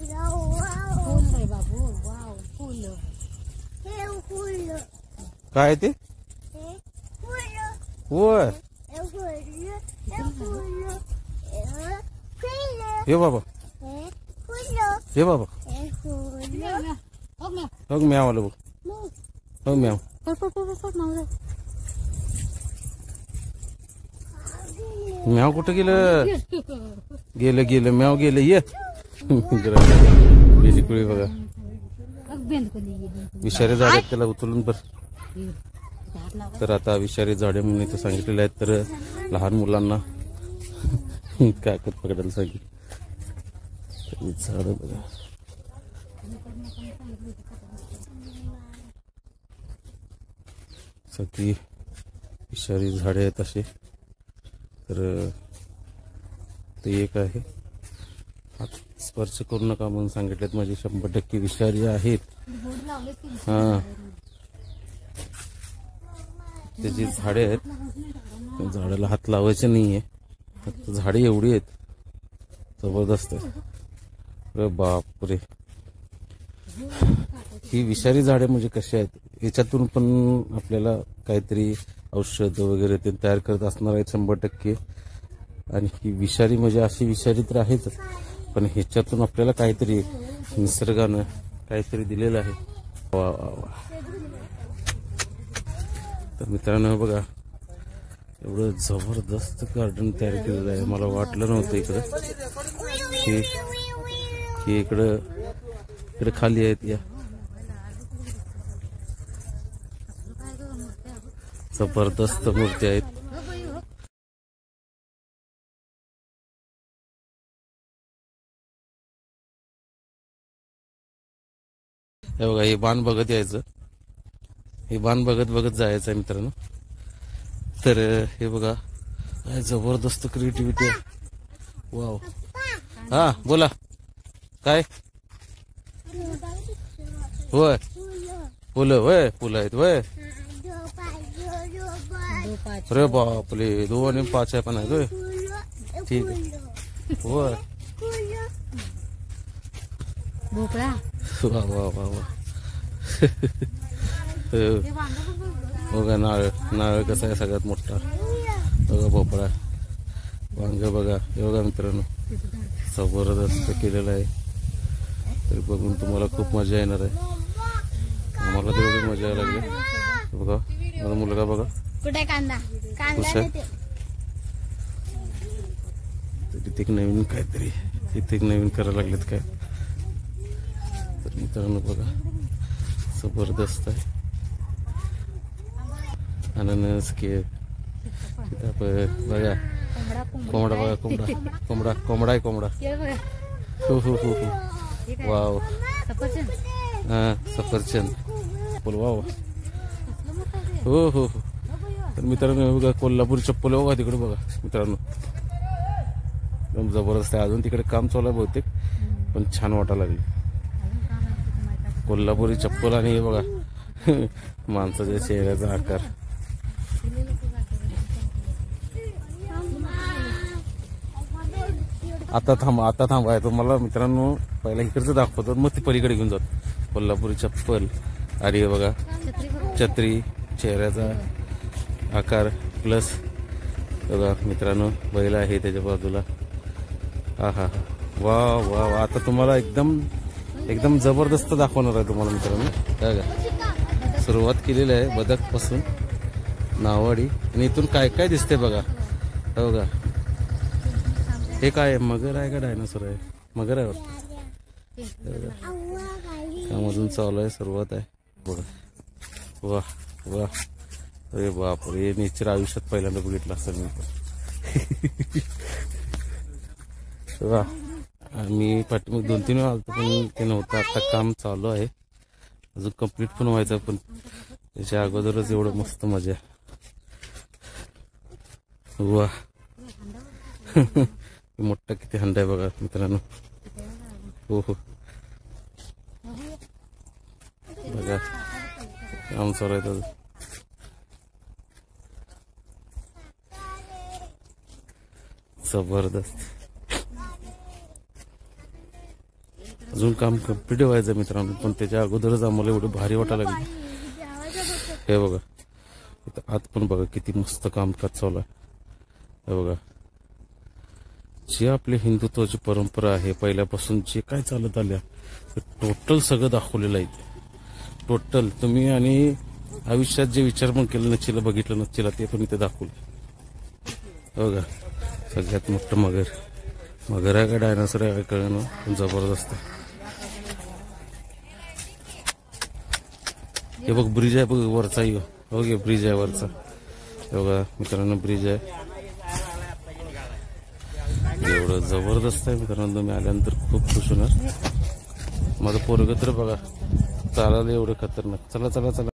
फुल आहे बाबू. वाव फुल. काय ते होय हे बाबा हे बाबा बघ म्याव आलं बघ. बघ म्याव. म्याव कुठं गेलं. गेलं गेलं म्याव गेलं. ये बिलकुल बघा विषारी झाड आहेत त्याला उचलून बर. तर आता विषारी झाडे म्हणून इथं सांगितलेले आहेत. तर लहान मुलांना काकत पकडायला सांगितलं. झाड बघा सगळी विषारी झाडे आहेत असे. तर ते एक आहे स्पर्श करू नका म्हणून सांगितलेत. म्हणजे 100% विषारी आहेत. हा ते जी झाडे आहेत झाडाला हात लावायचे नाहीये. झाडे एवढी आहेत जबरदस्त. अरे बापरे ही विषारी झाडे म्हणजे कशी आहेत. याच्यातून पण आपल्याला काहीतरी औषध वगैरे ते तयार करत असणार आहेत 100%. आणि ही विषारी म्हणजे अशी विषारी तर आहेच पण ह्याच्यातून आपल्याला काहीतरी निसर्गानं काहीतरी दिलेलं आहे. वा वा वा. तर मित्रांनो बघा एवढं जबरदस्त गार्डन तयार केलेलं आहे. मला वाटलं नव्हतं इकडं की इकडं खाली आहेत या जबरदस्त मूर्ती आहेत. हे बघा हे बाण बघत यायचं. हे बाण बघत बघत जायचं आहे मित्रांनो. तर हे बघा काय जबरदस्त क्रिएटिव्हिटी आहे. वाव. हा बोला काय. होय फुलं होय फुलं आहेत होय. अरे बापले 2 आणि 5 आहे पण आहेत होय. ठीक आहे होय. वा वा वा वा. बघा नारळ. नारळ कसा आहे सगळ्यात मोठा. बघा भोपळा वांग बघा. हे बघा मित्रांनो जबरदस्त केलेलं आहे. तरी बघून तुम्हाला खूप मजा येणार आहे. आम्हाला तेवढी मजा यायला लागली. बघा माझा मुलगा बघा कुठे कांदा तिथे एक नवीन काहीतरी इथे एक नवीन करायला लागलेत काय. तर मित्रांनो बघा जबरदस्त आहे. अननस केक बघा. कोंबडा बघा कोंबडा कोंबडा कोंबडा आहे कोंबडा. हो हो हो हो वाव. हा सफरचंद बोल वाव. हो हो हो. तर मित्रांनो बघा कोल्हापूर चप्पल बघा तिकडे बघा मित्रांनो एकदम जबरदस्त आहे. अजून तिकडे काम चालू आहे बहुतेक पण छान वाटायला लागले. कोल्हापुरी चप्पल आणि हे बघा माणसाच्या चेहऱ्याचा आकार. आता थांबा तुम्हाला मित्रांनो पहिला इकडचं दाखवतो मग ती पलीकडे घेऊन जातो. कोल्हापुरी चप्पल आणि हे बघा छत्री चेहऱ्याचा आकार प्लस बघा मित्रांनो बैल आहे त्याच्या बाजूला. हा हा वा वा वा. आता तुम्हाला एकदम जबरदस्त दाखवणार आहे तुम्हाला मित्रांनो. काय का सुरुवात केलेली आहे बदक पासून नावाडी आणि इथून काय काय दिसते बघा. बघा हे काय आहे मगर आहे का डायनासोर आहे. मगर आहे त्यामधून चालू आहे सुरुवात आहे बघा. वा वा. अरे बापरे नेचर आयुष्यात पहिल्यांदा बघितलं असेल मी पण. वा मी पाठीमाग 2-3 वेळा आलतो पण ते नव्हतं. आता काम चालू आहे अजून कंप्लीट पण व्हायचं पण त्याच्या अगोदरच एवढं मस्त मजा. वा मोठा किती हंडा आहे बघा मित्रांनो. हो हो बघा काम चालू आहे. जबरदस्त अजून काम कम्प्लीट व्हायचं मित्रांनो, पण त्याच्या अगोदरच आम्हाला एवढं भारी वाटायला लागलं. हे बघा इथं आत पण बघा किती मस्त कामकाज चालू आहे. हे बघा जी आपली हिंदुत्वाची परंपरा आहे पहिल्यापासून जे काय चालत आल्या टोटल सगळं दाखवलेलं आहे. टोटल तुम्ही आणि आयुष्यात जे विचार पण केलं नसतील, बघितलं नसतील, ते पण इथे दाखवलं. बघा सगळ्यात मोठं मगर आहे का डायनासोर आहे कळलं ना, पण जबरदस्त. हे बघ ब्रिज आहे बघ वरचा, हो गे ब्रिज आहे वरचा. बघा मित्रांनो ब्रिज आहे, एवढं जबरदस्त आहे मित्रांनो. तुम्ही आल्यानंतर खूप खुश होणार. माझं पोरगं तर बघा चालायला एवढं खतरनाक. चला चला चला.